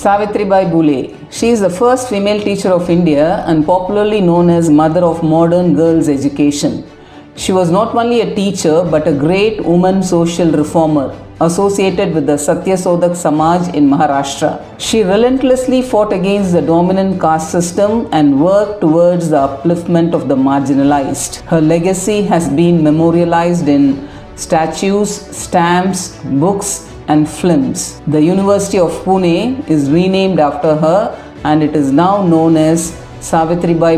Savitribai She is the first female teacher of India and popularly known as mother of modern girls' education. She was not only a teacher but a great woman social reformer associated with the Satyasodak Samaj in Maharashtra. She relentlessly fought against the dominant caste system and worked towards the upliftment of the marginalized. Her legacy has been memorialized in statues, stamps, books, and films. The University of Pune is renamed after her and it is now known as Savitribai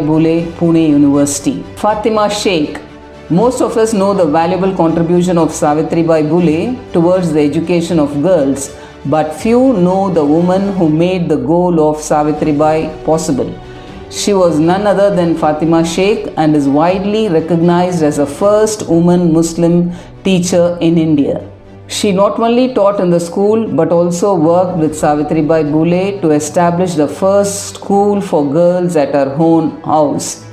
Pune University. Fatimasheikh. Most of us know the valuable contribution of Savitribai towards the education of girls, but few know the woman who made the goal of Savitribai possible. She was none other than Fatima Sheikh and is widely recognized as the first woman Muslim teacher in India. She not only taught in the school but also worked with Savitribai to establish the first school for girls at her own house.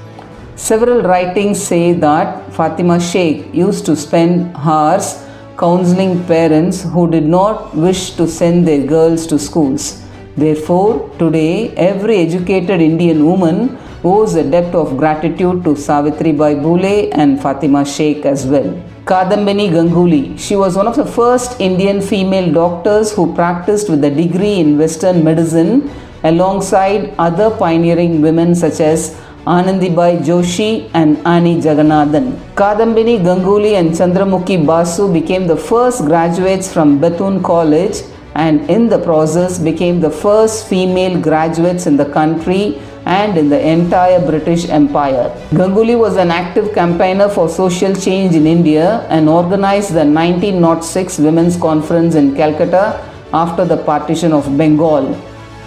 Several writings say that Fatima Sheikh used to spend hours counseling parents who did not wish to send their girls to schools. Therefore, today every educated Indian woman owes a debt of gratitude to Savitribai and Fatima Sheikh as well. Kadambini Ganguly. She was one of the first Indian female doctors who practiced with a degree in Western medicine alongside other pioneering women such as Anandibai Joshi and Ani Jagannathan. Kadambini Ganguly and Chandramukhibasu became the first graduates from Bethune College and in the process became the first female graduates in the country and in the entire British Empire. Ganguly was an active campaigner for social change in India and organized the 1906 Women's Conference in Calcutta after the partition of Bengal.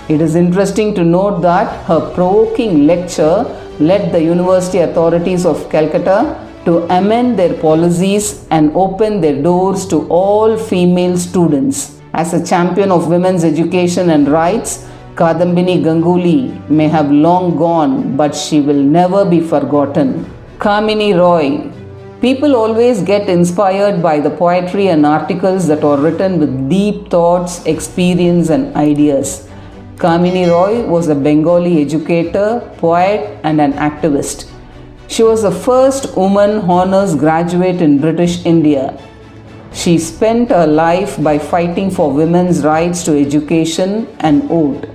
It is interesting to note that her provoking lecture led the university authorities of Calcutta to amend their policies and open their doors to all female students. As a champion of women's education and rights, Kadambini Ganguly may have long gone, but she will never be forgotten. Kaminiroy. People always get inspired by the poetry and articles that are written with deep thoughts, experience, and ideas. Kaminiroy was a Bengali educator, poet, and an activist. She was the first woman honors graduate in British India. She spent her life by fighting for women's rights to education and vote.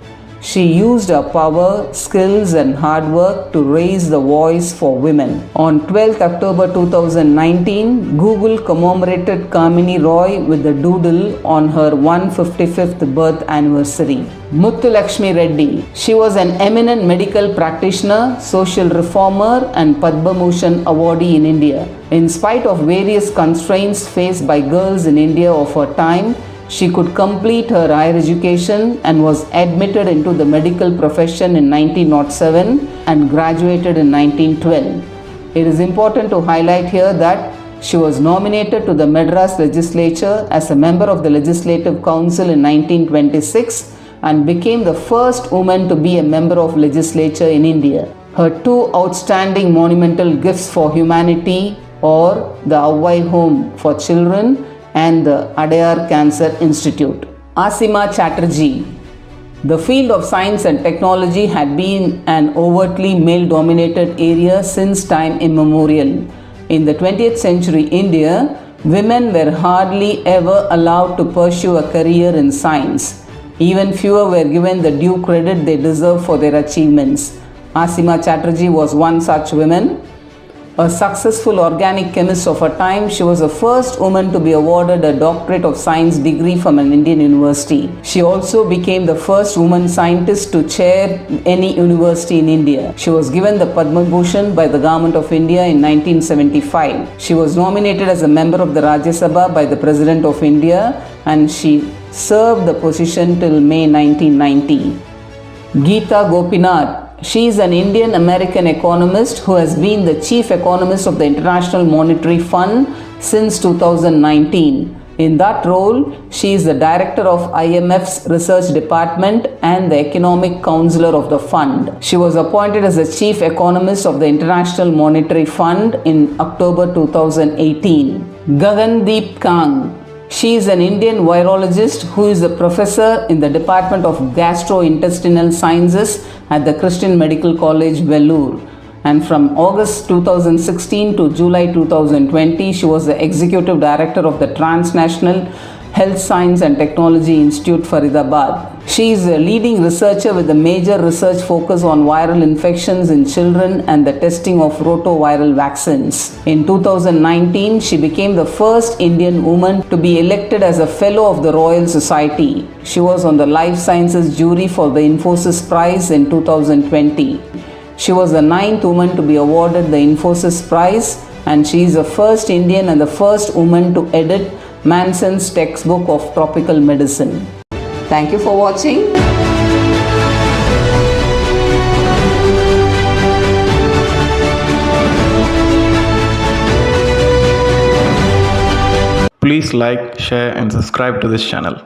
She used her power, skills and hard work to raise the voice for women. On 12th October 2019, Google commemorated Kaminiroy with a doodle on her 155th birth anniversary. Muthulakshmireddy. She was an eminent medical practitioner, social reformer and Padma Bhushan awardee in India. In spite of various constraints faced by girls in India of her time, she could complete her higher education and was admitted into the medical profession in 1907 and graduated in 1912. It is important to highlight here that she was nominated to the Madras legislature as a member of the Legislative Council in 1926 and became the first woman to be a member of legislature in India. Her two outstanding monumental gifts for humanity are the Avai Home for Children and the Adayar Cancer Institute. Asima Chatterjee. The field of science and technology had been an overtly male-dominated area since time immemorial. In the 20th century India, women were hardly ever allowed to pursue a career in science. Even fewer were given the due credit they deserve for their achievements. Asima Chatterjee was one such woman. A successful organic chemist of her time, she was the first woman to be awarded a Doctorate of Science degree from an Indian university. She also became the first woman scientist to chair any university in India. She was given the Padma Bhushan by the Government of India in 1975. She was nominated as a member of the Rajya Sabha by the President of India and she served the position till May 1990. Gita Gopinath. She is an Indian American economist who has been the chief economist of the International Monetary Fund since 2019. In that role, she is the director of IMF's research department and the economic counselor of the fund. She was appointed as the chief economist of the International Monetary Fund in October 2018. Gagandeepkang. She is an Indian virologist who is a professor in the Department of Gastrointestinal Sciences at the Christian Medical College, Vellore. And from August 2016 to July 2020, she was the executive director of the Transnational Health Science and Technology Institute, Faridabad. She is a leading researcher with a major research focus on viral infections in children and the testing of rotaviral vaccines. In 2019, she became the first Indian woman to be elected as a Fellow of the Royal Society. She was on the Life Sciences jury for the Infosys Prize in 2020. She was the 9th woman to be awarded the Infosys Prize, and she is the first Indian and the first woman to edit Manson's textbook of tropical medicine. Thank you for watching. Please like, share and subscribe to this channel.